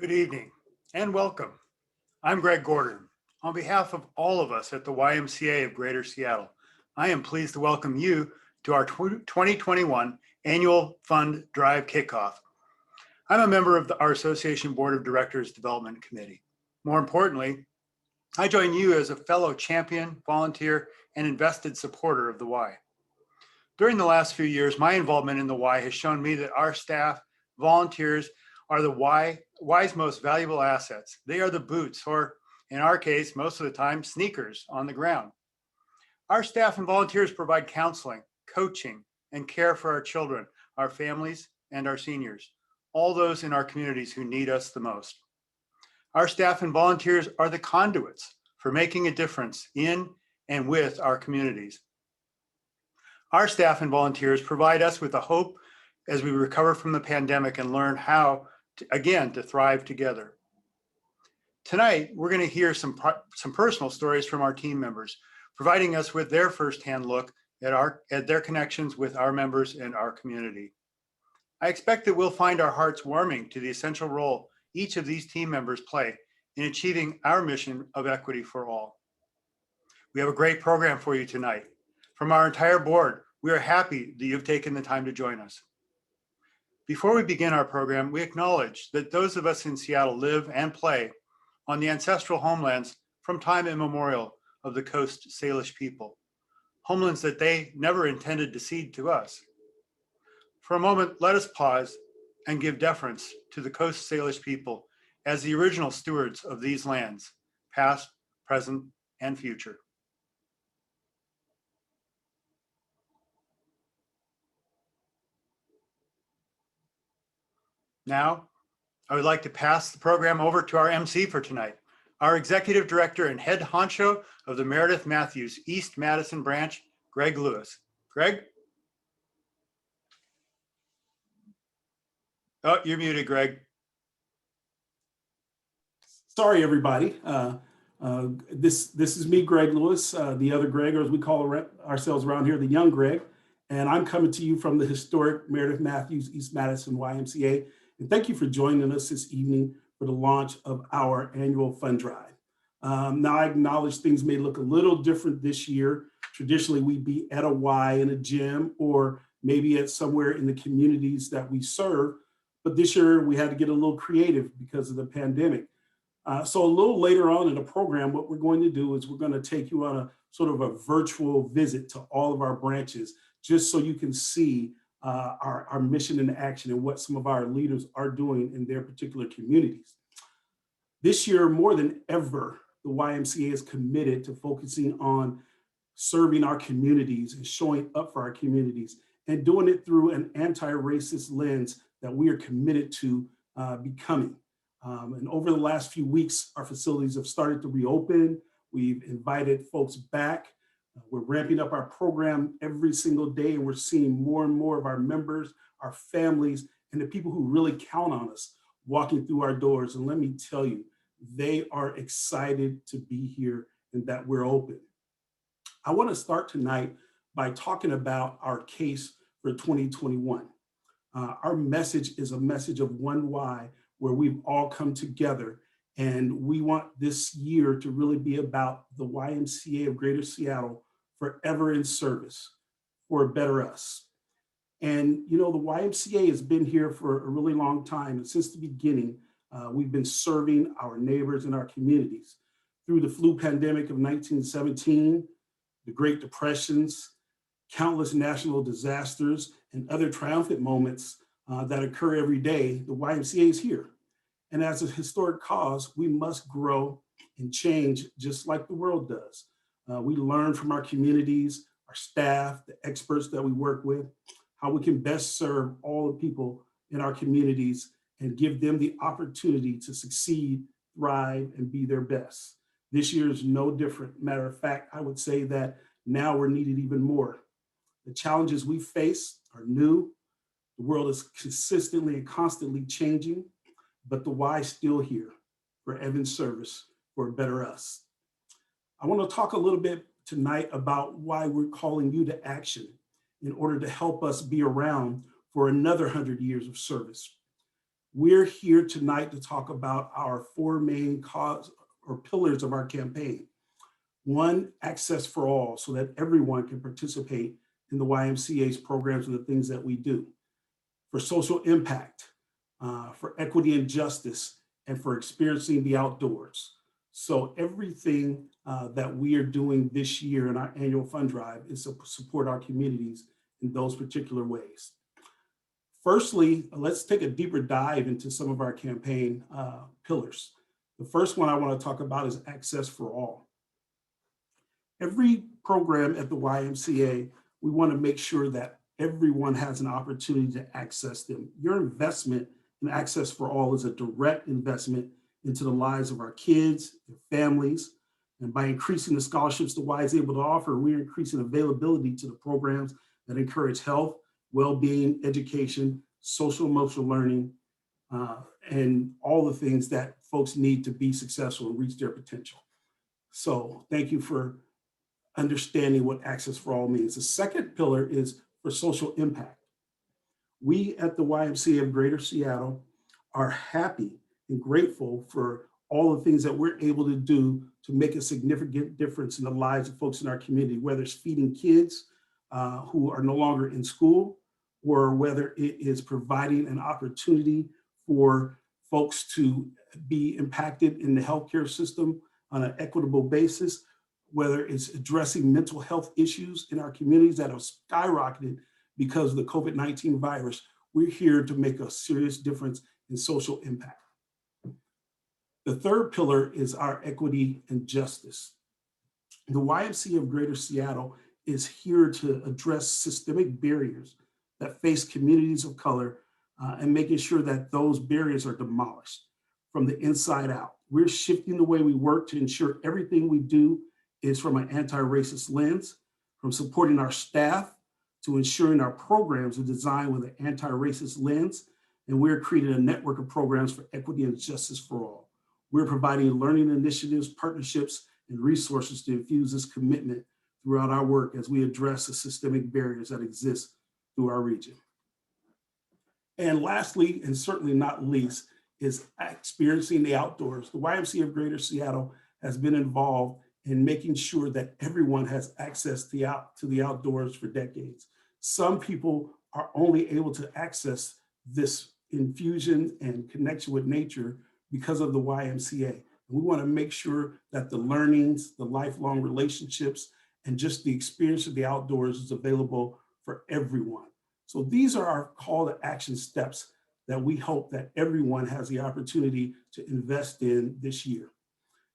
Good evening and welcome. I'm Greg Gorder. On behalf of all of us at the YMCA of Greater Seattle, I am pleased to welcome you to our 2021 Annual Fund Drive Kickoff. I'm a member of our Association Board of Directors Development Committee. More importantly, I join you as a fellow champion, volunteer, and invested supporter of the Y. During the last few years, my involvement in the Y has shown me that our staff, volunteers, are the Y's most valuable assets. They are the boots, or in our case, most of the time, sneakers on the ground. Our staff and volunteers provide counseling, coaching, and care for our children, our families, and our seniors, all those in our communities who need us the most. Our staff and volunteers are the conduits for making a difference in and with our communities. Our staff and volunteers provide us with a hope as we recover from the pandemic and learn how, to thrive together. Tonight, we're going to hear some personal stories from our team members, providing us with their firsthand look at their connections with our members and our community. I expect that we'll find our hearts warming to the essential role each of these team members play in achieving our mission of equity for all. We have a great program for you tonight. From our entire board, we are happy that you've taken the time to join us. Before we begin our program, we acknowledge that those of us in Seattle live and play on the ancestral homelands from time immemorial of the Coast Salish people, homelands that they never intended to cede to us. For a moment, let us pause and give deference to the Coast Salish people as the original stewards of these lands, past, present, and future. Now, I would like to pass the program over to our MC for tonight, our Executive Director and Head Honcho of the Meredith Matthews East Madison Branch, Greg Lewis. Greg? Oh, you're muted, Greg. Sorry, everybody. This is me, Greg Lewis, the other Greg, or as we call ourselves around here, the young Greg. And I'm coming to you from the historic Meredith Matthews East Madison YMCA. And thank you for joining us this evening for the launch of our annual fund drive. Now, I acknowledge things may look a little different this year. Traditionally, we'd be at a Y in a gym or maybe at somewhere in the communities that we serve. But this year, we had to get a little creative because of the pandemic. So a little later on in the program, what we're going to do is we're going to take you on a sort of a virtual visit to all of our branches, just so you can see our mission in action and what some of our leaders are doing in their particular communities. This year, more than ever, the YMCA is committed to focusing on serving our communities and showing up for our communities and doing it through an anti-racist lens that we are committed to becoming. And over the last few weeks, our facilities have started to reopen. We've invited folks back. We're ramping up our program every single day, and we're seeing more and more of our members, our families, and the people who really count on us walking through our doors. And let me tell you, they are excited to be here and that we're open. I want to start tonight by talking about our case for 2021. Our message is a message of one Y, where we've all come together, and we want this year to really be about the YMCA of Greater Seattle forever in service for a better us. And you know, the YMCA has been here for a really long time, and since the beginning, we've been serving our neighbors and our communities through the flu pandemic of 1917, the Great Depressions, countless national disasters, and other triumphant moments that occur every day. The YMCA is here. And as a historic cause, we must grow and change just like the world does. We learn from our communities, our staff, the experts that we work with, how we can best serve all the people in our communities and give them the opportunity to succeed, thrive, and be their best. This year is no different. Matter of fact, I would say that now we're needed even more. The challenges we face are new. The world is consistently and constantly changing, but the Y is still here for Evan's service for a better us. I want to talk a little bit tonight about why we're calling you to action in order to help us be around for another 100 years of service. We're here tonight to talk about our four main cause or pillars of our campaign. One, access for all, so that everyone can participate in the YMCA's programs and the things that we do. For social impact, for equity and justice, and for experiencing the outdoors. So everything that we are doing this year in our annual fund drive is to support our communities in those particular ways. Firstly, let's take a deeper dive into some of our campaign pillars. The first one I want to talk about is access for all. Every program at the YMCA, we want to make sure that everyone has an opportunity to access them. Your investment in access for all is a direct investment into the lives of our kids, their families, and by increasing the scholarships the Y is able to offer, we're increasing availability to the programs that encourage health, well-being, education, social emotional learning, and all the things that folks need to be successful and reach their potential. So thank you for understanding what access for all means. The second pillar is for social impact. We at the YMCA of Greater Seattle are happy and grateful for all the things that we're able to do to make a significant difference in the lives of folks in our community, whether it's feeding kids who are no longer in school, or whether it is providing an opportunity for folks to be impacted in the healthcare system on an equitable basis, whether it's addressing mental health issues in our communities that have skyrocketed because of the COVID-19 virus. We're here to make a serious difference in social impact. The third pillar is our equity and justice. The YMCA of Greater Seattle is here to address systemic barriers that face communities of color and making sure that those barriers are demolished from the inside out. We're shifting the way we work to ensure everything we do is from an anti-racist lens, from supporting our staff to ensuring our programs are designed with an anti-racist lens, and we're creating a network of programs for equity and justice for all. We're providing learning initiatives, partnerships, and resources to infuse this commitment throughout our work as we address the systemic barriers that exist through our region. And lastly, and certainly not least, is experiencing the outdoors. The YMCA of Greater Seattle has been involved in making sure that everyone has access to the outdoors for decades. Some people are only able to access this infusion and connection with nature because of the YMCA. We want to make sure that the learnings, the lifelong relationships, and just the experience of the outdoors is available for everyone. So these are our call to action steps that we hope that everyone has the opportunity to invest in this year.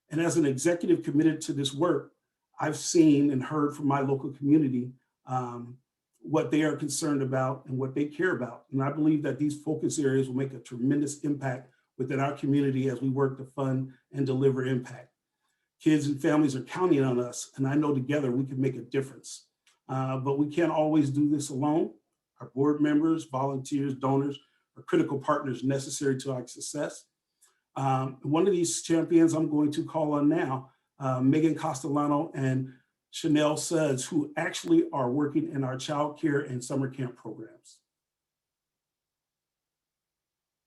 And as an executive committed to this work, I've seen and heard from my local community what they are concerned about and what they care about. And I believe that these focus areas will make a tremendous impact within our community as we work to fund and deliver impact. Kids and families are counting on us, and I know together we can make a difference. But we can't always do this alone. Our board members, volunteers, donors are critical partners necessary to our success. One of these champions I'm going to call on now, Megan Castellano and Chanel Suds, who actually are working in our child care and summer camp programs.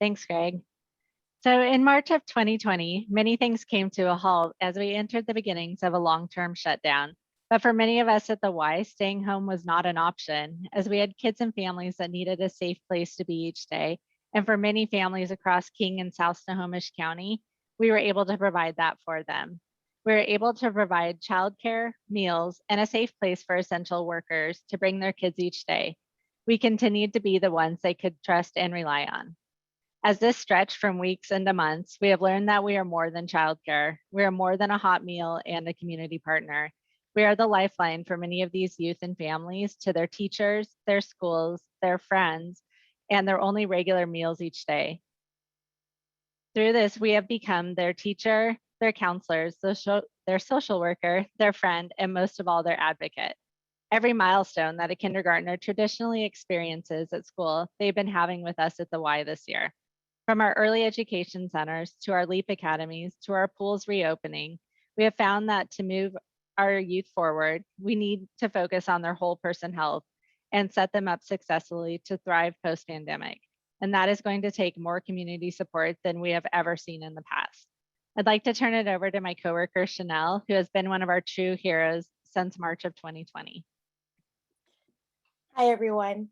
Thanks, Greg. So in March of 2020, many things came to a halt as we entered the beginnings of a long-term shutdown. But for many of us at the Y, staying home was not an option, as we had kids and families that needed a safe place to be each day. And for many families across King and South Sammamish County, we were able to provide that for them. We were able to provide childcare, meals, and a safe place for essential workers to bring their kids each day. We continued to be the ones they could trust and rely on. As this stretched from weeks into months, we have learned that we are more than childcare. We are more than a hot meal and a community partner. We are the lifeline for many of these youth and families to their teachers, their schools, their friends, and their only regular meals each day. Through this, we have become their teacher, their counselors, their social worker, their friend, and most of all, their advocate. Every milestone that a kindergartner traditionally experiences at school, they've been having with us at the Y this year. From our early education centers to our LEAP academies to our pools reopening, we have found that to move our youth forward, we need to focus on their whole person health and set them up successfully to thrive post-pandemic. and that is going to take more community support than we have ever seen in the past. I'd like to turn it over to my coworker, Chanel, who has been one of our true heroes since March of 2020. Hi, everyone.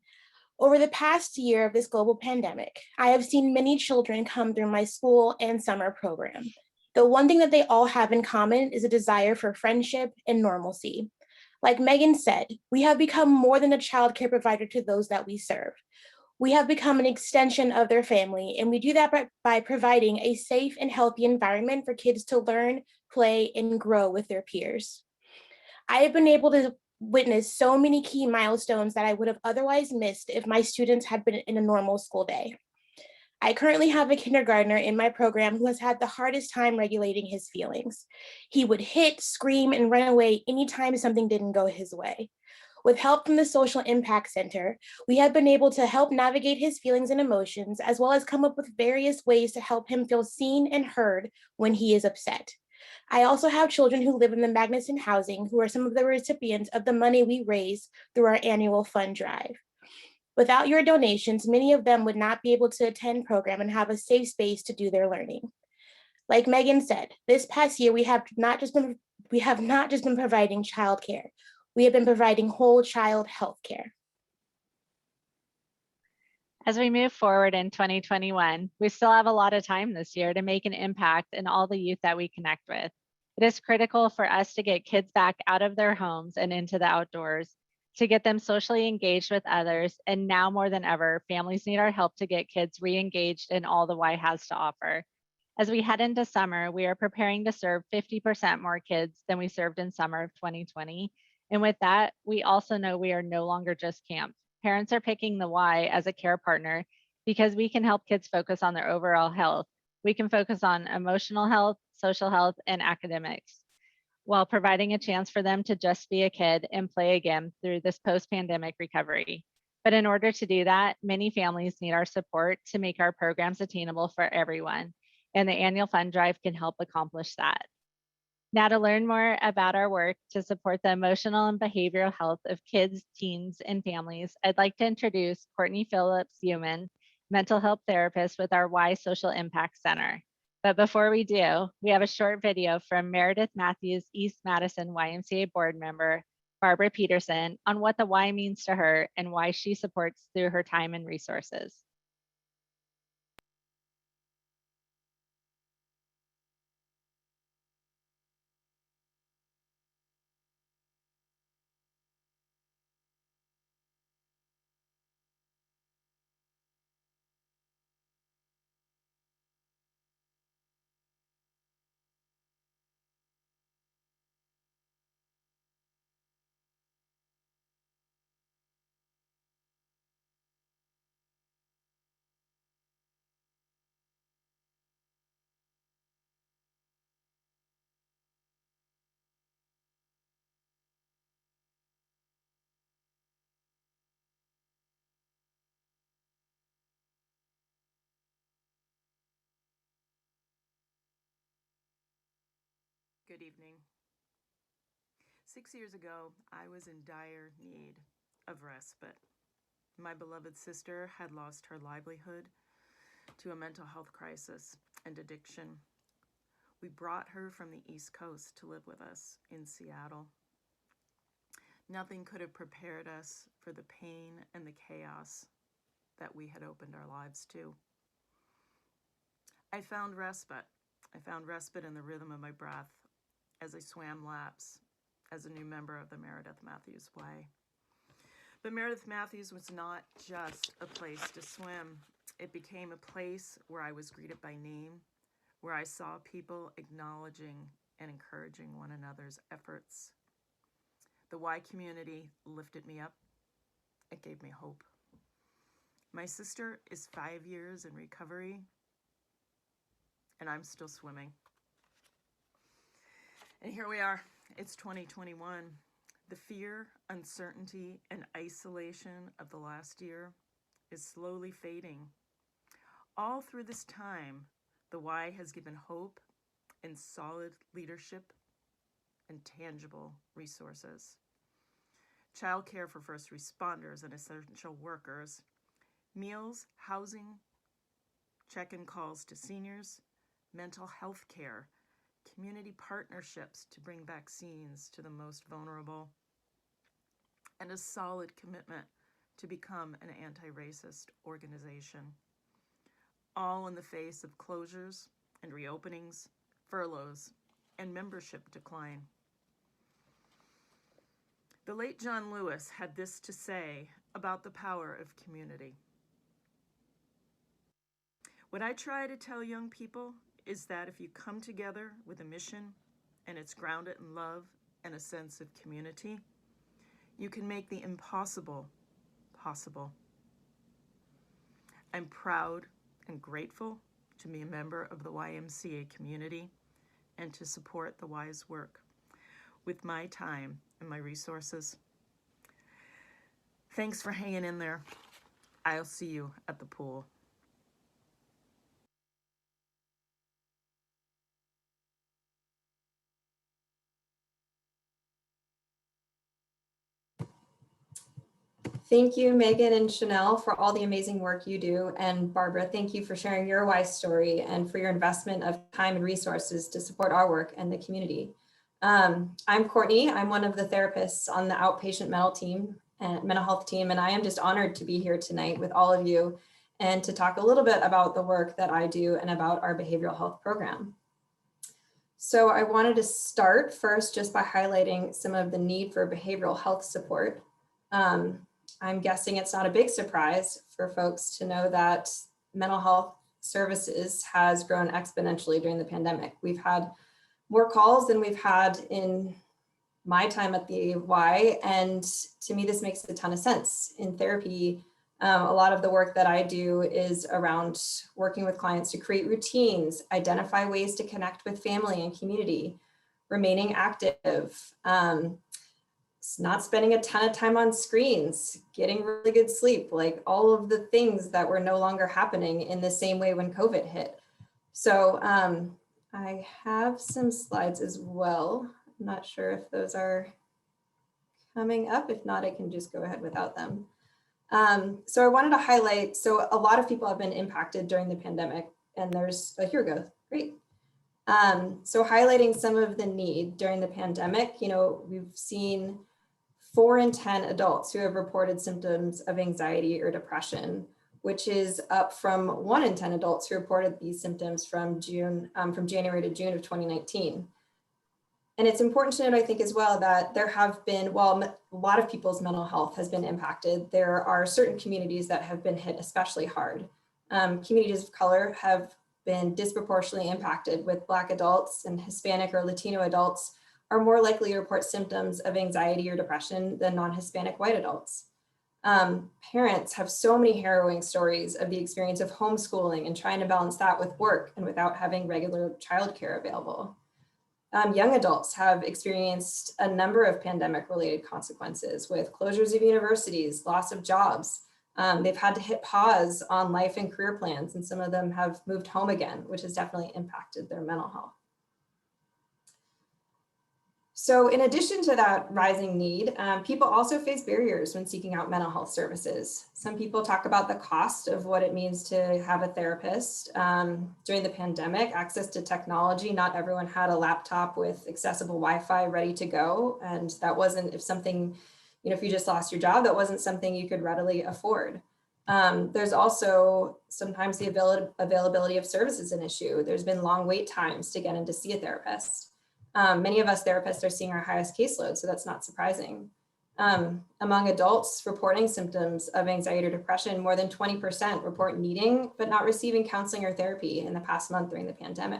Over the past year of this global pandemic, I have seen many children come through my school and summer program. The one thing that they all have in common is a desire for friendship and normalcy. Like Megan said, we have become more than a childcare provider to those that we serve. We have become an extension of their family, and we do that by providing a safe and healthy environment for kids to learn, play, and grow with their peers. I have been able to witness so many key milestones that I would have otherwise missed if my students had been in a normal school day. I currently have a kindergartner in my program who has had the hardest time regulating his feelings. He would hit, scream, and run away anytime something didn't go his way. With help from the Social Impact Center, we have been able to help navigate his feelings and emotions, as well as come up with various ways to help him feel seen and heard when he is upset. I also have children who live in the Magnuson housing who are some of the recipients of the money we raise through our annual fund drive. Without your donations, many of them would not be able to attend program and have a safe space to do their learning. Like Megan said, this past year we have not just been providing childcare. We have been providing whole child health care. As we move forward in 2021, we still have a lot of time this year to make an impact in all the youth that we connect with. It is critical for us to get kids back out of their homes and into the outdoors, to get them socially engaged with others. And now more than ever, families need our help to get kids re-engaged in all the Y has to offer. As we head into summer, we are preparing to serve 50% more kids than we served in summer of 2020. And with that, we also know we are no longer just camp. Parents are picking the Y as a care partner because we can help kids focus on their overall health. We can focus on emotional health, social health, and academics, while providing a chance for them to just be a kid and play again through this post-pandemic recovery. But in order to do that, many families need our support to make our programs attainable for everyone, and the annual fund drive can help accomplish that. Now, to learn more about our work to support the emotional and behavioral health of kids, teens, and families, I'd like to introduce Courtney Phillips-Human, mental health therapist with our Y Social Impact Center. But before we do, we have a short video from Meredith Matthews, East Madison YMCA board member, Barbara Peterson, on what the Y means to her and why she supports through her time and resources. Good evening. 6 years ago, I was in dire need of respite. My beloved sister had lost her livelihood to a mental health crisis and addiction. We brought her from the East Coast to live with us in Seattle. Nothing could have prepared us for the pain and the chaos that we had opened our lives to. I found respite. I found respite in the rhythm of my breath as I swam laps as a new member of the Meredith Matthews Way. But Meredith Matthews was not just a place to swim. It became a place where I was greeted by name, where I saw people acknowledging and encouraging one another's efforts. The Y community lifted me up. It gave me hope. My sister is 5 years in recovery, and I'm still swimming. And here we are. It's 2021. The fear, uncertainty, and isolation of the last year is slowly fading. All through this time, the Y has given hope and solid leadership and tangible resources. Childcare for first responders and essential workers, meals, housing, check-in calls to seniors, mental health care, community partnerships to bring vaccines to the most vulnerable, and a solid commitment to become an anti-racist organization, all in the face of closures and reopenings, furloughs, and membership decline. The late John Lewis had this to say about the power of community. What I try to tell young people is that if you come together with a mission and it's grounded in love and a sense of community, you can make the impossible possible. I'm proud and grateful to be a member of the YMCA community and to support the Y's work with my time and my resources. Thanks for hanging in there. I'll see you at the pool. Thank you, Megan and Chanel, for all the amazing work you do. And Barbara, thank you for sharing your wise story and for your investment of time and resources to support our work and the community. I'm Courtney. I'm one of the therapists on the outpatient mental health team, and I am just honored to be here tonight with all of you and to talk a little bit about the work that I do and about our behavioral health program. So I wanted to start first just by highlighting some of the need for behavioral health support. I'm guessing it's not a big surprise for folks to know that mental health services has grown exponentially during the pandemic. We've had more calls than we've had in my time at the Y, and to me, this makes a ton of sense. In therapy, a lot of the work that I do is around working with clients to create routines, identify ways to connect with family and community, remaining active, not spending a ton of time on screens, getting really good sleep, like all of the things that were no longer happening in the same way when COVID hit. So I have some slides as well. I'm not sure if those are coming up. If not, I can just go ahead without them. So I wanted to highlight, so a lot of people have been impacted during the pandemic, and there's, here we go, great. So highlighting some of the need during the pandemic, we've seen 4 in 10 adults who have reported symptoms of anxiety or depression, which is up from 1 in 10 adults who reported these symptoms from January to June of 2019. And it's important to note, I think, as well, that there have been, while a lot of people's mental health has been impacted, there are certain communities that have been hit especially hard. Communities of color have been disproportionately impacted, with Black adults and Hispanic or Latino adults are more likely to report symptoms of anxiety or depression than non-Hispanic white adults. Parents have so many harrowing stories of the experience of homeschooling and trying to balance that with work and without having regular childcare available. Young adults have experienced a number of pandemic-related consequences, with closures of universities, loss of jobs. They've had to hit pause on life and career plans, and some of them have moved home again, which has definitely impacted their mental health. So in addition to that rising need, people also face barriers when seeking out mental health services. Some people talk about the cost of what it means to have a therapist. During the pandemic, access to technology, not everyone had a laptop with accessible Wi-Fi ready to go. And that wasn't, if you just lost your job, that wasn't something you could readily afford. There's also sometimes the availability of services an issue. There's been long wait times to get in to see a therapist. Many of us therapists are seeing our highest caseload, so that's not surprising. Among adults reporting symptoms of anxiety or depression, more than 20% report needing but not receiving counseling or therapy in the past month during the pandemic.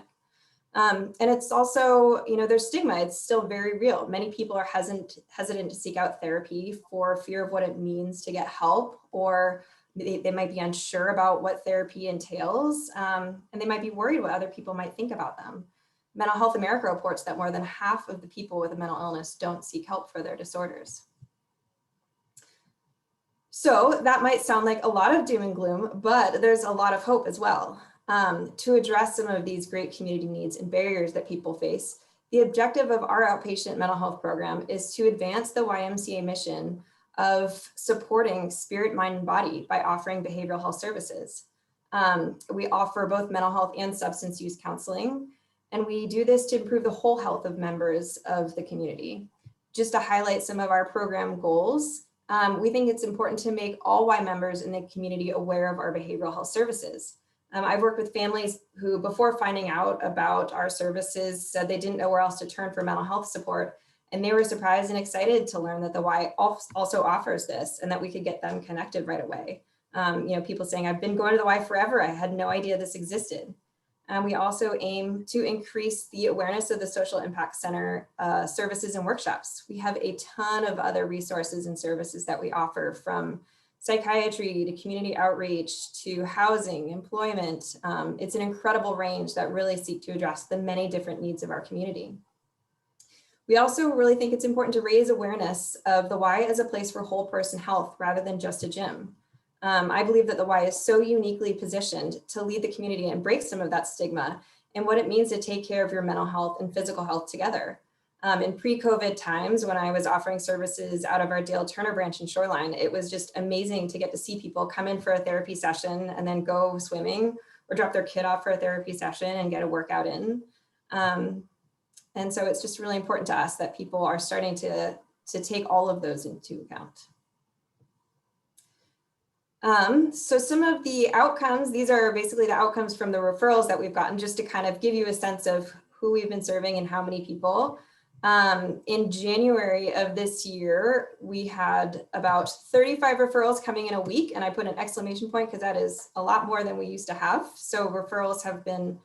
And it's also, there's stigma. It's still very real. Many people are hesitant to seek out therapy for fear of what it means to get help, or they might be unsure about what therapy entails, and they might be worried what other people might think about them. Mental Health America reports that more than half of the people with a mental illness don't seek help for their disorders. So that might sound like a lot of doom and gloom, but there's a lot of hope as well. To address some of these great community needs and barriers that people face, the objective of our outpatient mental health program is to advance the YMCA mission of supporting spirit, mind, and body by offering behavioral health services. We offer both mental health and substance use counseling, and we do this to improve the whole health of members of the community. Just to highlight some of our program goals, we think it's important to make all Y members in the community aware of our behavioral health services. I've worked with families who, before finding out about our services, said they didn't know where else to turn for mental health support. And they were surprised and excited to learn that the Y also offers this and that we could get them connected right away. People saying, I've been going to the Y forever. I had no idea this existed. We also aim to increase the awareness of the Social Impact Center services and workshops. We have a ton of other resources and services that we offer, from psychiatry to community outreach to housing, employment. It's an incredible range that really seek to address the many different needs of our community. We also really think it's important to raise awareness of the Y as a place for whole person health rather than just a gym. I believe that the Y is so uniquely positioned to lead the community and break some of that stigma and what it means to take care of your mental health and physical health together. In pre-COVID times, when I was offering services out of our Dale Turner branch in Shoreline, it was just amazing to get to see people come in for a therapy session and then go swimming or drop their kid off for a therapy session and get a workout in. And so it's just really important to us that people are starting to take all of those into account. So some of the outcomes, these are basically the outcomes from the referrals that we've gotten, just to kind of give you a sense of who we've been serving and how many people. In January of this year, we had about 35 referrals coming in a week, and I put an exclamation point because that is a lot more than we used to have. So referrals have been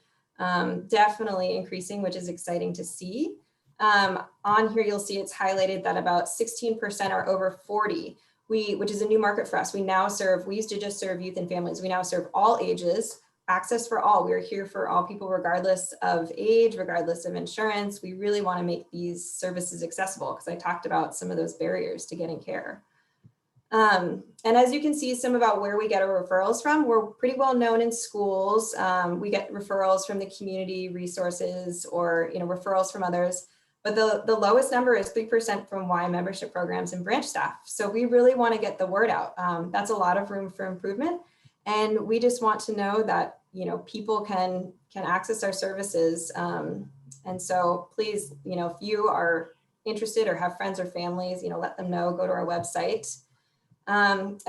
definitely increasing, which is exciting to see. On here, you'll see it's highlighted that about 16% are over 40. Which is a new market for us. We used to just serve youth and families. We now serve all ages, access for all. We're here for all people, regardless of age, regardless of insurance. We really want to make these services accessible because I talked about some of those barriers to getting care. And as you can see, some about where we get our referrals from, we're pretty well known in schools. We get referrals from the community resources or referrals from others. But the lowest number is 3% from Y membership programs and branch staff. So we really want to get the word out. That's a lot of room for improvement. And we just want to know that, people can access our services. And so please, if you are interested or have friends or families, let them know, go to our website. And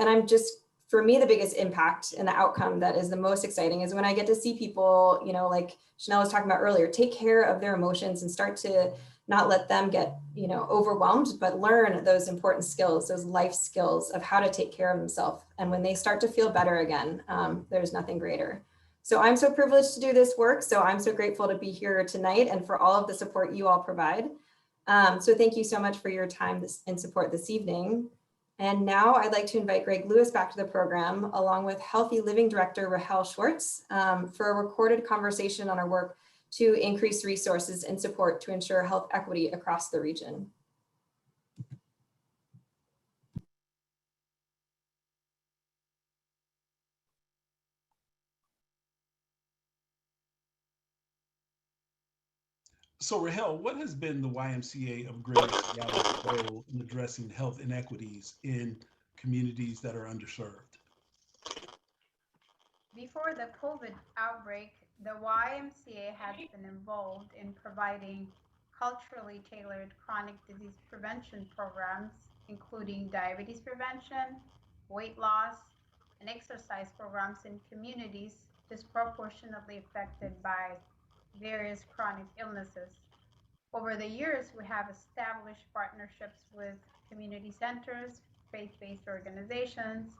for me, the biggest impact and the outcome that is the most exciting is when I get to see people, like Chanel was talking about earlier, take care of their emotions and start to not let them get, overwhelmed, but learn those important skills, those life skills of how to take care of themselves. And when they start to feel better again, there's nothing greater. So I'm so privileged to do this work. So I'm so grateful to be here tonight and for all of the support you all provide. So thank you so much for your time and support this evening. And now I'd like to invite Greg Lewis back to the program, along with Healthy Living Director Rahel Schwartz, for a recorded conversation on our work to increase resources and support to ensure health equity across the region. So Rahel, what has been the YMCA of Greater Seattle's role in addressing health inequities in communities that are underserved? Before the COVID outbreak, the YMCA has been involved in providing culturally tailored chronic disease prevention programs, including diabetes prevention, weight loss, and exercise programs in communities disproportionately affected by various chronic illnesses. Over the years, we have established partnerships with community centers, faith-based organizations,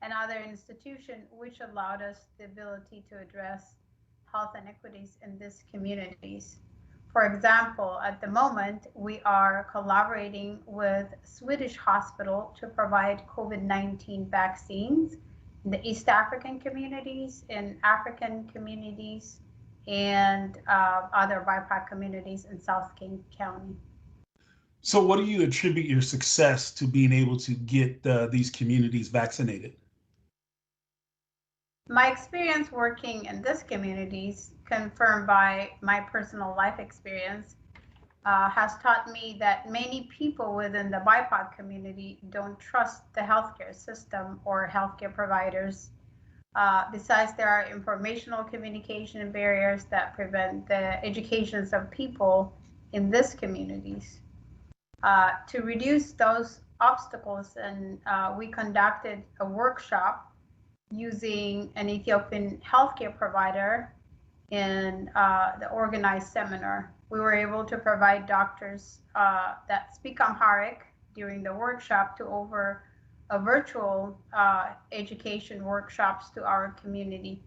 and other institutions, which allowed us the ability to address health inequities in these communities. For example, at the moment, we are collaborating with Swedish Hospital to provide COVID-19 vaccines in the East African communities, in African communities, and other BIPOC communities in South King County. So what do you attribute your success to being able to get these communities vaccinated? My experience working in these communities, confirmed by my personal life experience, has taught me that many people within the BIPOC community don't trust the healthcare system or healthcare providers. Besides, there are informational communication barriers that prevent the educations of people in these communities. To reduce those obstacles, and we conducted a workshop using an Ethiopian healthcare provider in the organized seminar. We were able to provide doctors that speak Amharic during the workshop to over a virtual education workshops to our community.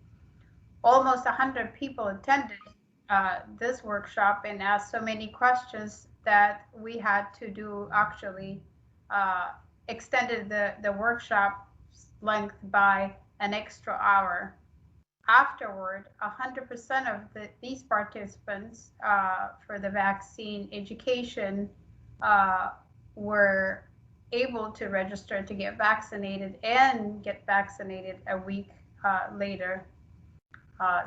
Almost 100 people attended this workshop and asked so many questions that we had to do actually extended the workshop length by an extra hour. Afterward, 100% of these participants for the vaccine education were able to register to get vaccinated and get vaccinated a week later.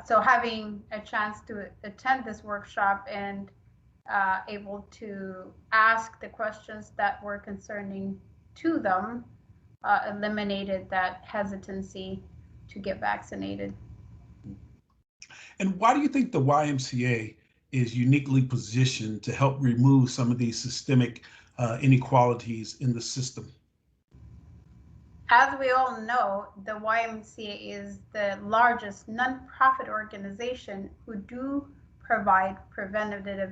So having a chance to attend this workshop and able to ask the questions that were concerning to them eliminated that hesitancy to get vaccinated. And why do you think the YMCA is uniquely positioned to help remove some of these systemic inequalities in the system? As we all know, the YMCA is the largest nonprofit organization who do provide preventative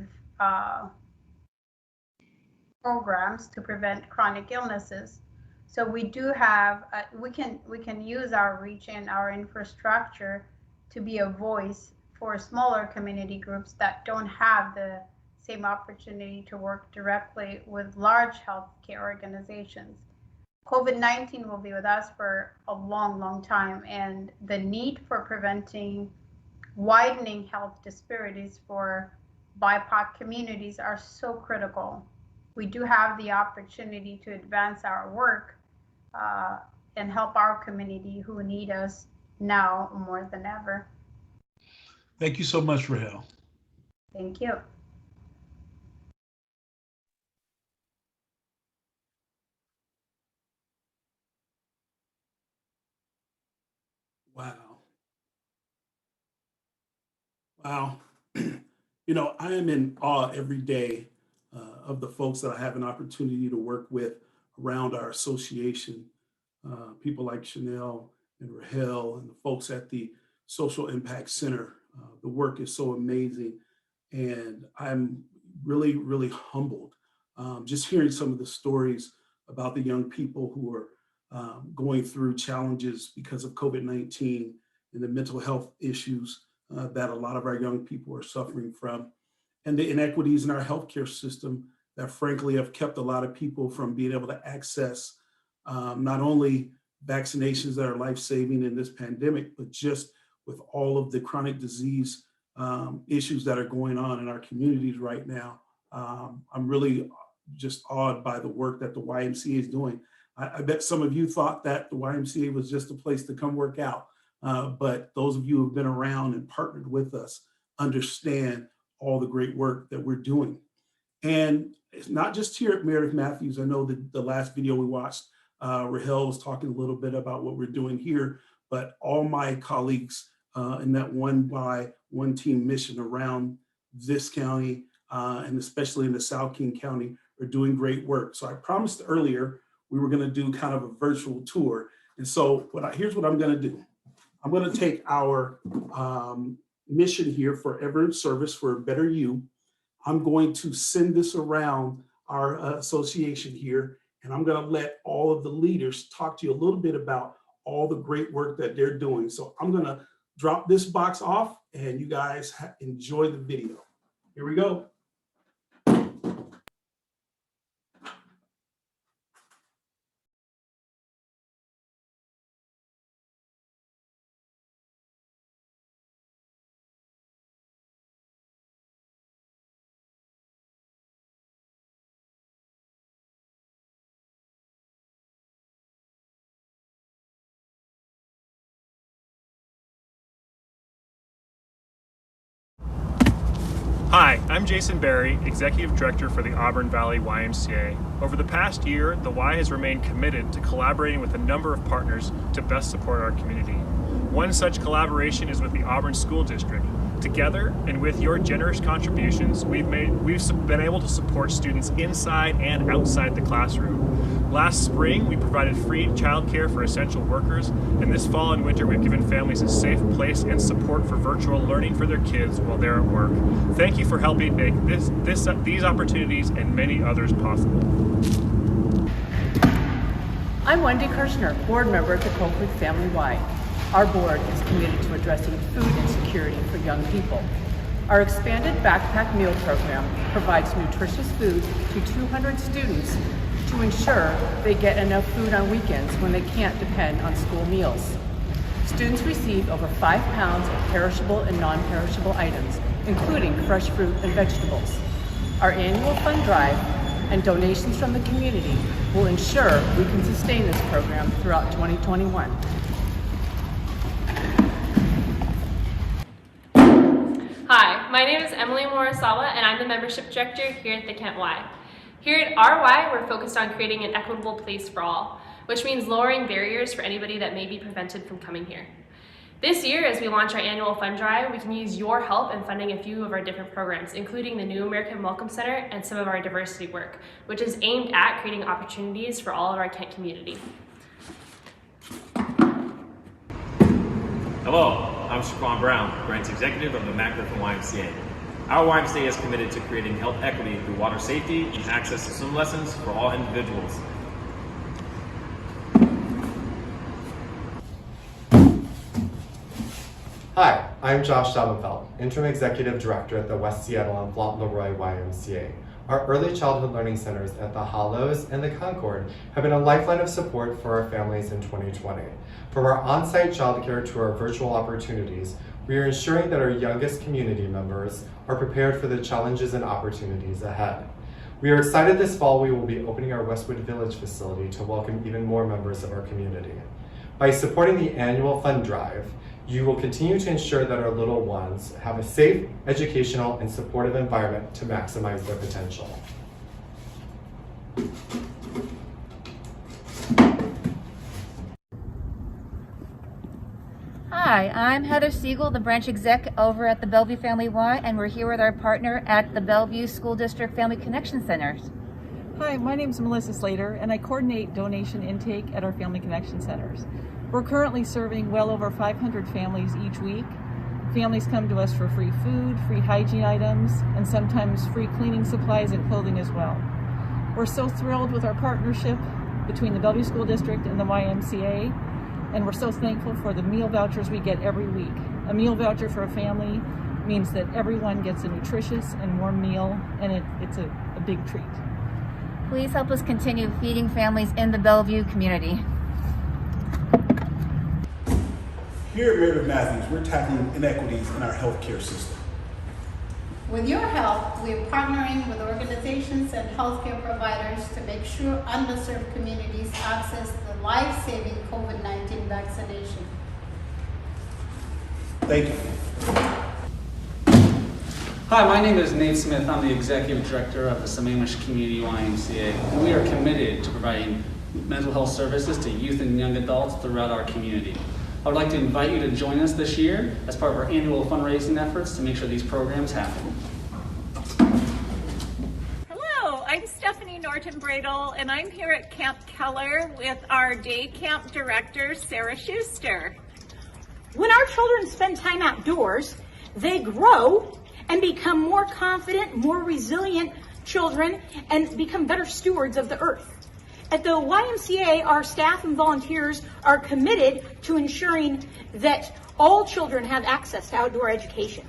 programs to prevent chronic illnesses. So we do have, we can use our reach and our infrastructure to be a voice for smaller community groups that don't have the same opportunity to work directly with large healthcare organizations. COVID-19 will be with us for a long, long time, and the need for preventing widening health disparities for BIPOC communities are so critical. We do have the opportunity to advance our work and help our community who need us now more than ever. Thank you so much, Rahel. Thank you. Wow. Wow. You know, I am in awe every day of the folks that I have an opportunity to work with around our association. People like Chanel and Rahel and the folks at the Social Impact Center. The work is so amazing. And I'm really, really humbled just hearing some of the stories about the young people who are going through challenges because of COVID-19 and the mental health issues that a lot of our young people are suffering from, and the inequities in our healthcare system that frankly have kept a lot of people from being able to access not only vaccinations that are life-saving in this pandemic, but just with all of the chronic disease issues that are going on in our communities right now. I'm really just awed by the work that the YMCA is doing. I bet some of you thought that the YMCA was just a place to come work out, but those of you who have been around and partnered with us understand all the great work that we're doing. And it's not just here at Meredith Matthews. I know that the last video we watched, Rahel was talking a little bit about what we're doing here, but all my colleagues in that one team mission around this county, and especially in the South King County, are doing great work. So I promised earlier we were going to do kind of a virtual tour. And so here's what I'm going to do. I'm going to take our mission here for Ever in Service for a Better You. I'm going to send this around our association here, and I'm going to let all of the leaders talk to you a little bit about all the great work that they're doing. So I'm going to drop this box off, and you guys enjoy the video. Here we go. Hi, I'm Jason Berry, Executive Director for the Auburn Valley YMCA. Over the past year, the Y has remained committed to collaborating with a number of partners to best support our community. One such collaboration is with the Auburn School District. Together, and with your generous contributions, we've been able to support students inside and outside the classroom. Last spring, we provided free childcare for essential workers, and this fall and winter, we've given families a safe place and support for virtual learning for their kids while they're at work. Thank you for helping make these opportunities and many others possible. I'm Wendy Kirshner, board member at the Copeland Family Y. Our board is committed to addressing food insecurity for young people. Our expanded backpack meal program provides nutritious food to 200 students to ensure they get enough food on weekends when they can't depend on school meals. Students receive over 5 pounds of perishable and non-perishable items, including fresh fruit and vegetables. Our annual fund drive and donations from the community will ensure we can sustain this program throughout 2021. Hi, my name is Emily Morisawa and I'm the membership director here at the Kent Y. Here at our Y, we're focused on creating an equitable place for all, which means lowering barriers for anybody that may be prevented from coming here. This year, as we launch our annual fund drive, we can use your help in funding a few of our different programs, including the New American Welcome Center and some of our diversity work, which is aimed at creating opportunities for all of our Kent community. Hello, I'm Shaquan Brown, Grants Executive of the Macklifton YMCA. Our YMCA is committed to creating health equity through water safety and access to swim lessons for all individuals. Hi, I'm Josh Samenfeld, Interim Executive Director at the West Seattle and Fauntleroy YMCA. Our early childhood learning centers at the Hollows and the Concord have been a lifeline of support for our families in 2020. From our on-site childcare to our virtual opportunities, we are ensuring that our youngest community members are prepared for the challenges and opportunities ahead. We are excited this fall we will be opening our Westwood Village facility to welcome even more members of our community. By supporting the annual fund drive, you will continue to ensure that our little ones have a safe, educational, and supportive environment to maximize their potential. Hi, I'm Heather Siegel, the branch exec over at the Bellevue Family Y, and we're here with our partner at the Bellevue School District Family Connection Centers. Hi, my name is Melissa Slater, and I coordinate donation intake at our Family Connection Centers. We're currently serving well over 500 families each week. Families come to us for free food, free hygiene items, and sometimes free cleaning supplies and clothing as well. We're so thrilled with our partnership between the Bellevue School District and the YMCA, and we're so thankful for the meal vouchers we get every week. A meal voucher for a family means that everyone gets a nutritious and warm meal, and it's a big treat. Please help us continue feeding families in the Bellevue community. Here at Meredith Matthews, we're tackling inequities in our healthcare system. With your help, we're partnering with organizations and healthcare providers to make sure underserved communities access the life-saving COVID-19 vaccination. Thank you. Hi, my name is Nate Smith. I'm the Executive Director of the Sammamish Community YMCA, and we are committed to providing mental health services to youth and young adults throughout our community. I would like to invite you to join us this year as part of our annual fundraising efforts to make sure these programs happen. Hello, I'm Stephanie Norton-Bradle, and I'm here at Camp Keller with our day camp director, Sarah Schuster. When our children spend time outdoors, they grow and become more confident, more resilient children, and become better stewards of the earth. At the YMCA, our staff and volunteers are committed to ensuring that all children have access to outdoor education.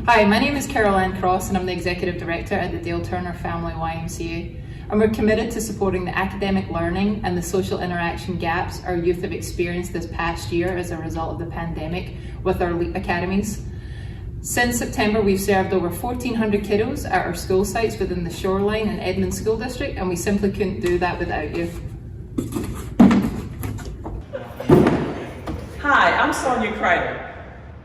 Hi, my name is Carol Ann Cross, and I'm the Executive Director at the Dale Turner Family YMCA. And we're committed to supporting the academic learning and the social interaction gaps our youth have experienced this past year as a result of the pandemic with our academies. Since September, we've served over 1,400 kiddos at our school sites within the Shoreline and Edmond School District, and we simply couldn't do that without you. Hi, I'm Sonia Kreider.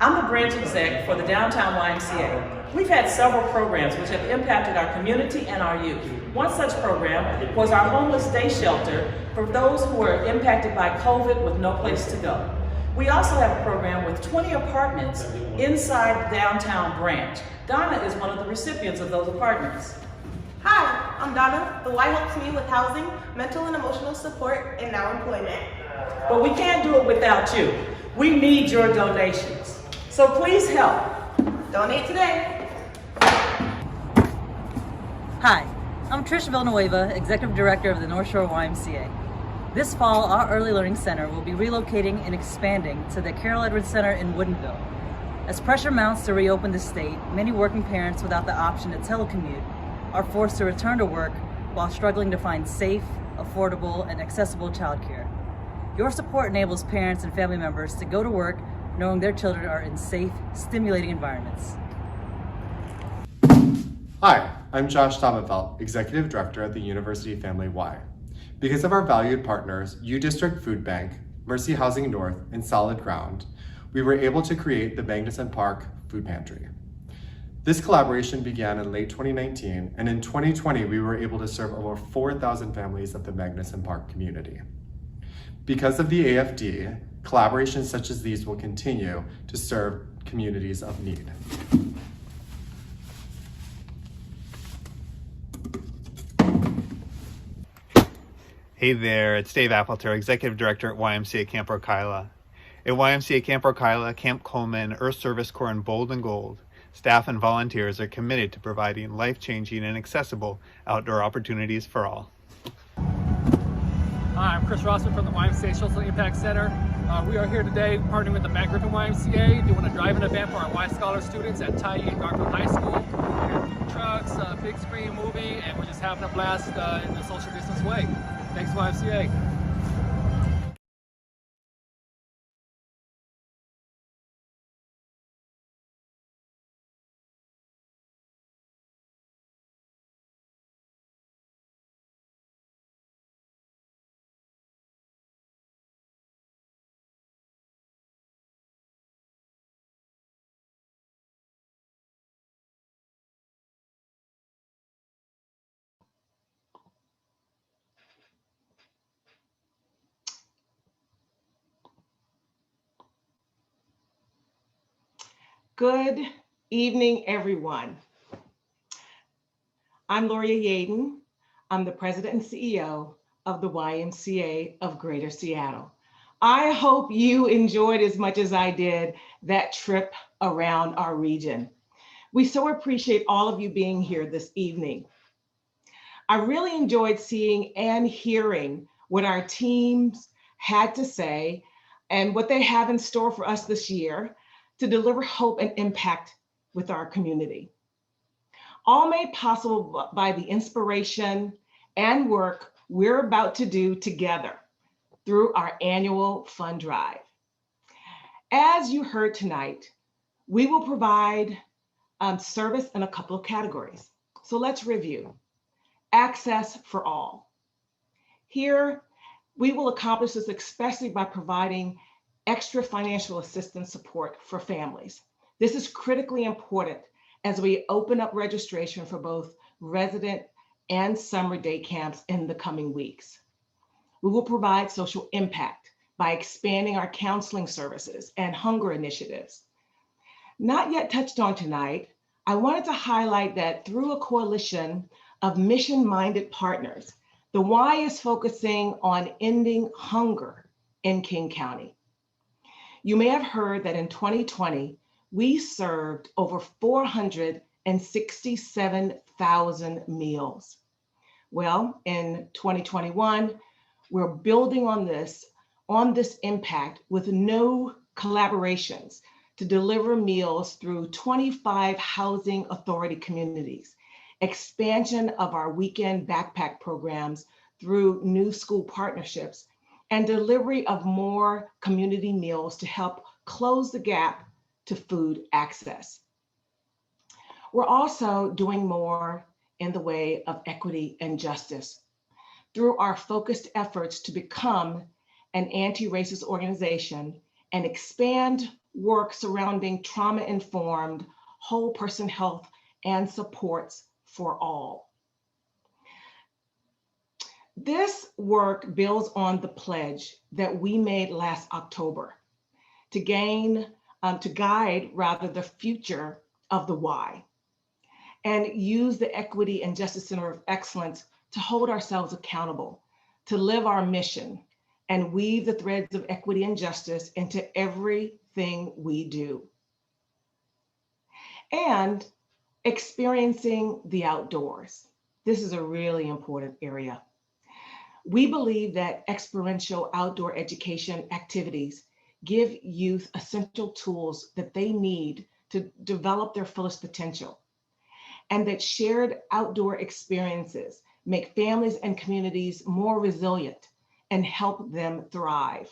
I'm the branch exec for the Downtown YMCA. We've had several programs which have impacted our community and our youth. One such program was our homeless day shelter for those who were impacted by COVID with no place to go. We also have a program with 20 apartments inside the downtown branch. Donna is one of the recipients of those apartments. Hi, I'm Donna. The Y helps me with housing, mental and emotional support, and now employment. But we can't do it without you. We need your donations. So please help. Donate today. Hi, I'm Trish Villanueva, Executive Director of the North Shore YMCA. This fall, our Early Learning Center will be relocating and expanding to the Carol Edwards Center in Woodinville. As pressure mounts to reopen the state, many working parents without the option to telecommute are forced to return to work while struggling to find safe, affordable, and accessible childcare. Your support enables parents and family members to go to work knowing their children are in safe, stimulating environments. Hi, I'm Josh Stammenfeld, Executive Director at the University Family Y. Because of our valued partners, U District Food Bank, Mercy Housing North, and Solid Ground, we were able to create the Magnuson Park Food Pantry. This collaboration began in late 2019, and in 2020, we were able to serve over 4,000 families of the Magnuson Park community. Because of the AFD, collaborations such as these will continue to serve communities of need. Hey there, it's Dave Appleter, Executive Director at YMCA Camp Orkila. At YMCA Camp Orkila, Camp Coleman, Earth Service Corps, and Bold and Gold, staff and volunteers are committed to providing life-changing and accessible outdoor opportunities for all. Hi, I'm Chris Rossman from the YMCA Social Impact Center. We are here today partnering with the Matt Griffin YMCA, doing a drive-in event for our Y Scholar students at Tye and Garfield High School. Food trucks, a big screen movie, and we're just having a blast in a social distance way. Thanks, YMCA. Good evening, everyone. I'm Loria Yaden. I'm the President and CEO of the YMCA of Greater Seattle. I hope you enjoyed as much as I did that trip around our region. We so appreciate all of you being here this evening. I really enjoyed seeing and hearing what our teams had to say and what they have in store for us this year to deliver hope and impact with our community. All made possible by the inspiration and work we're about to do together through our annual fund drive. As you heard tonight, we will provide service in a couple of categories. So let's review. Access for all. Here, we will accomplish this especially by providing extra financial assistance support for families. This is critically important as we open up registration for both resident and summer day camps in the coming weeks. We will provide social impact by expanding our counseling services and hunger initiatives. Not yet touched on tonight, I wanted to highlight that through a coalition of mission-minded partners, the Y is focusing on ending hunger in King County. You may have heard that in 2020, we served over 467,000 meals. Well, in 2021, we're building on this impact with new collaborations to deliver meals through 25 housing authority communities, expansion of our weekend backpack programs through new school partnerships, and delivery of more community meals to help close the gap to food access. We're also doing more in the way of equity and justice through our focused efforts to become an anti-racist organization and expand work surrounding trauma-informed whole person health and supports for all. This work builds on the pledge that we made last October to guide the future of the Y, and use the Equity and Justice Center of Excellence to hold ourselves accountable, to live our mission, and weave the threads of equity and justice into everything we do. And experiencing the outdoors. This is a really important area. We believe that experiential outdoor education activities give youth essential tools that they need to develop their fullest potential, and that shared outdoor experiences make families and communities more resilient and help them thrive.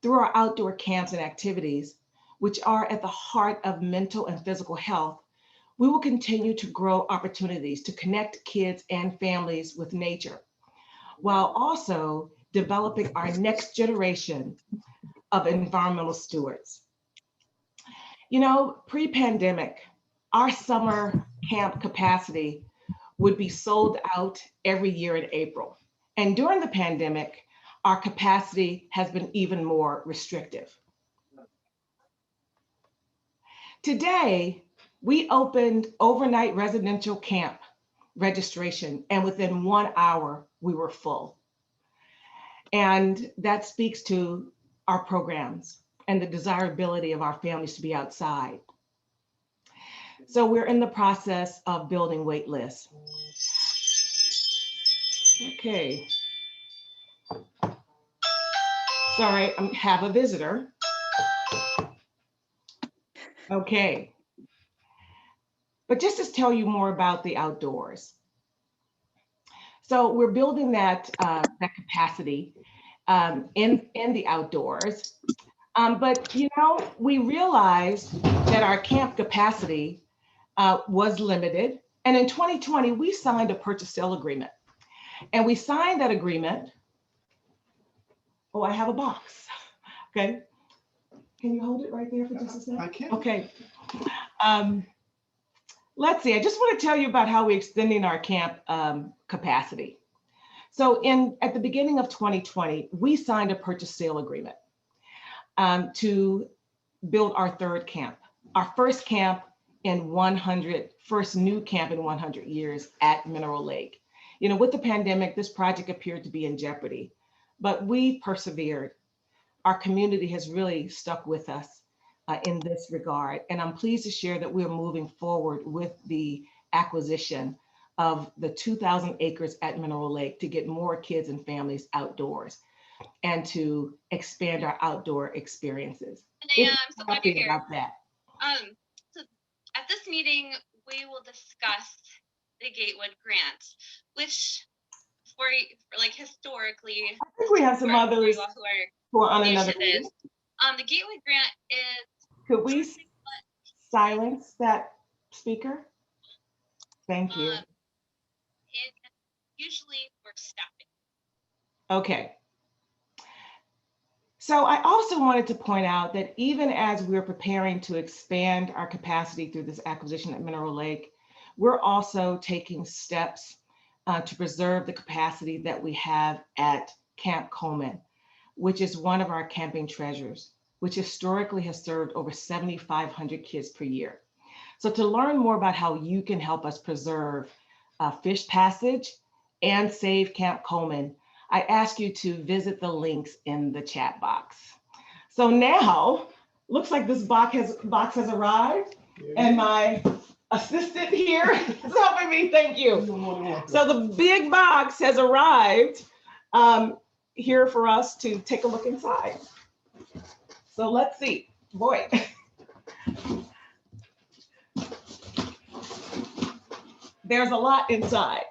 Through our outdoor camps and activities, which are at the heart of mental and physical health, we will continue to grow opportunities to connect kids and families with nature, while also developing our next generation of environmental stewards. You know, pre-pandemic, our summer camp capacity would be sold out every year in April. And during the pandemic, our capacity has been even more restrictive. Today, we opened overnight residential camp registration, and within 1 hour, we were full. And that speaks to our programs and the desirability of our families to be outside. So we're in the process of building wait lists. Okay. Sorry, I have a visitor. Okay. But just to tell you more about the outdoors. So we're building that capacity in the outdoors. But you know, we realized that our camp capacity was limited. And in 2020, we signed a purchase sale agreement. And we signed that agreement. Oh, I have a box. Okay. Can you hold it right there for just a second? I can. Okay. Let's see, I just want to tell you about how we're extending our camp capacity. So at the beginning of 2020, we signed a purchase sale agreement to build our third camp, our first camp in 100, first new camp in 100 years at Mineral Lake. You know, with the pandemic, this project appeared to be in jeopardy, but we persevered. Our community has really stuck with us in this regard. And I'm pleased to share that we're moving forward with the acquisition of the 2,000 acres at Mineral Lake to get more kids and families outdoors and to expand our outdoor experiences. And I'm so glad you're here. About that. So at this meeting, we will discuss the Gatewood grant, which for like historically, I think we have some others who are on another meeting. The Gatewood grant is. Could we silence that speaker? Thank you. It's usually for staffing. Okay. So I also wanted to point out that even as we're preparing to expand our capacity through this acquisition at Mineral Lake, we're also taking steps to preserve the capacity that we have at Camp Coleman, which is one of our camping treasures, which historically has served over 7,500 kids per year. So to learn more about how you can help us preserve Fish Passage and save Camp Coleman, I ask you to visit the links in the chat box. So now, looks like this box has arrived, and my assistant here is helping me, thank you. So the big box has arrived here for us to take a look inside. So let's see, boy. There's a lot inside.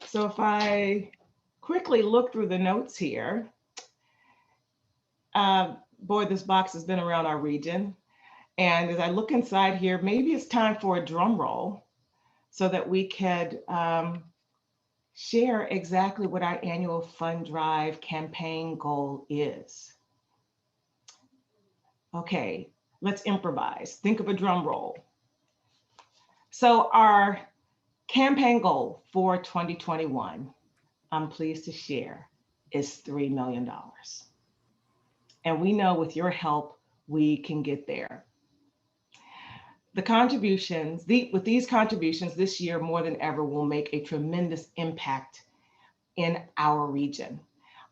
So if I quickly look through the notes here, boy, this box has been around our region. And as I look inside here, maybe it's time for a drum roll so that we could share exactly what our annual fund drive campaign goal is. Okay, let's improvise. Think of a drum roll. So our campaign goal for 2021, I'm pleased to share, is $3 million. And we know with your help, we can get there. The contributions, with these contributions this year more than ever will make a tremendous impact in our region.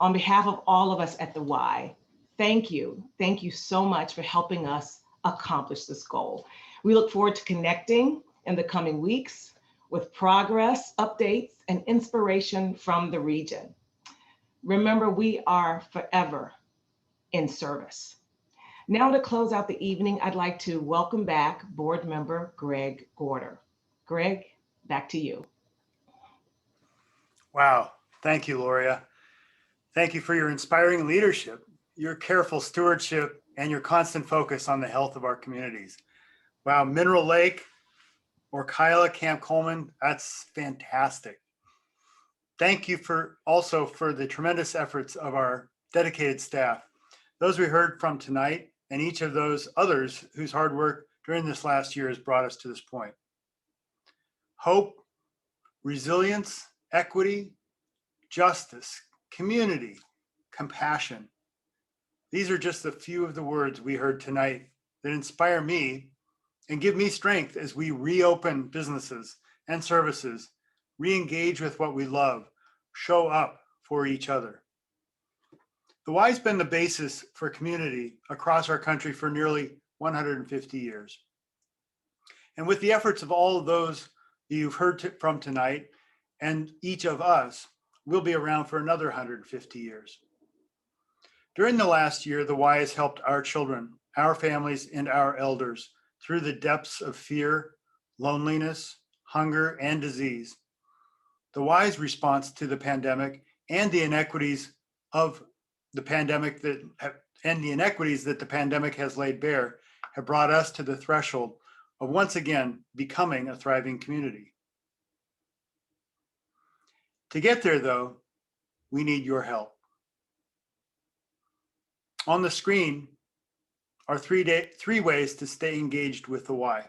On behalf of all of us at the Y, thank you. Thank you so much for helping us accomplish this goal. We look forward to connecting in the coming weeks with progress, updates, and inspiration from the region. Remember, we are forever in service. Now to close out the evening, I'd like to welcome back board member Greg Gorder. Greg, back to you. Wow, thank you, Loria. Thank you for your inspiring leadership, your careful stewardship, and your constant focus on the health of our communities. Wow, Mineral Lake, Kyla, Camp Coleman, that's fantastic. Thank you also for the tremendous efforts of our dedicated staff, those we heard from tonight, and each of those others whose hard work during this last year has brought us to this point. Hope, resilience, equity, justice, community, compassion. These are just a few of the words we heard tonight that inspire me and give me strength as we reopen businesses and services, re-engage with what we love, show up for each other. The Y's been the basis for community across our country for nearly 150 years. And with the efforts of all of those you've heard from tonight, and each of us, we'll be around for another 150 years. During the last year, the Y has helped our children, our families, and our elders through the depths of fear, loneliness, hunger, and disease. The Y's response to the pandemic and the inequities of the pandemic that the pandemic has laid bare have brought us to the threshold of once again becoming a thriving community. To get there, though, we need your help. On the screen are three ways to stay engaged with the Y.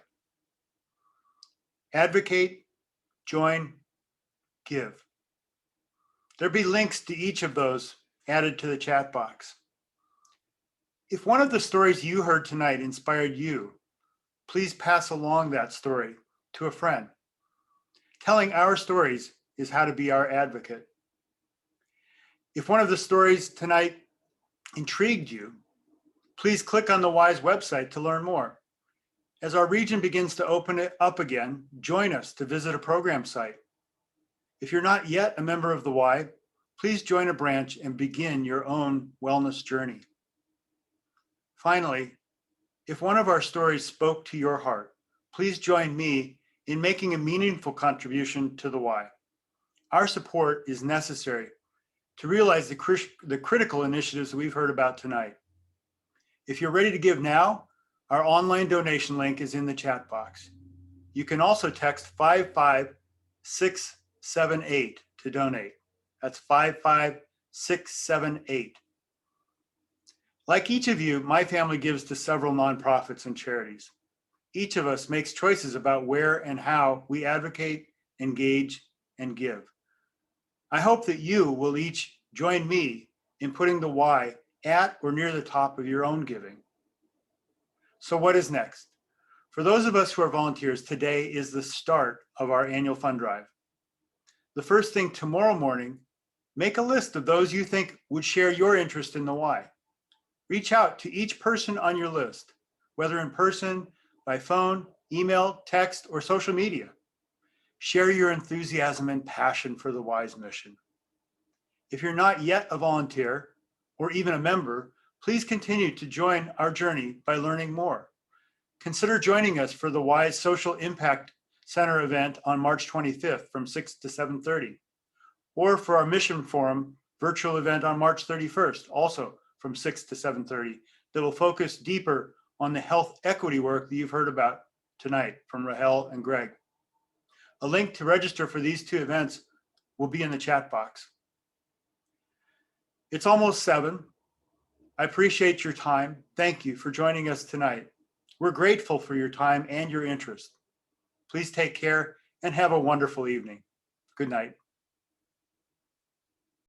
Advocate, join, give. There'll be links to each of those added to the chat box. If one of the stories you heard tonight inspired you, please pass along that story to a friend. Telling our stories is how to be our advocate. If one of the stories tonight intrigued you, please click on the Y's website to learn more. As our region begins to open it up again, join us to visit a program site. If you're not yet a member of the Y, please join a branch and begin your own wellness journey. Finally, if one of our stories spoke to your heart, please join me in making a meaningful contribution to the Y. Our support is necessary to realize the critical initiatives that we've heard about tonight. If you're ready to give now, our online donation link is in the chat box. You can also text 55678 to donate. That's 55678. Like each of you, my family gives to several nonprofits and charities. Each of us makes choices about where and how we advocate, engage, and give. I hope that you will each join me in putting the Y at or near the top of your own giving. So what is next? For those of us who are volunteers, today is the start of our annual fund drive. The first thing tomorrow morning, make a list of those you think would share your interest in the Y. Reach out to each person on your list, whether in person, by phone, email, text, or social media. Share your enthusiasm and passion for the Y's mission. If you're not yet a volunteer or even a member, please continue to join our journey by learning more. Consider joining us for the Y's Social Impact Center event on March 25th from 6 to 7:30, or for our Mission Forum virtual event on March 31st, also from 6 to 7:30, that will focus deeper on the health equity work that you've heard about tonight from Rahel and Greg. A link to register for these two events will be in the chat box. It's almost 7. I appreciate your time. Thank you for joining us tonight. We're grateful for your time and your interest. Please take care and have a wonderful evening. Good night.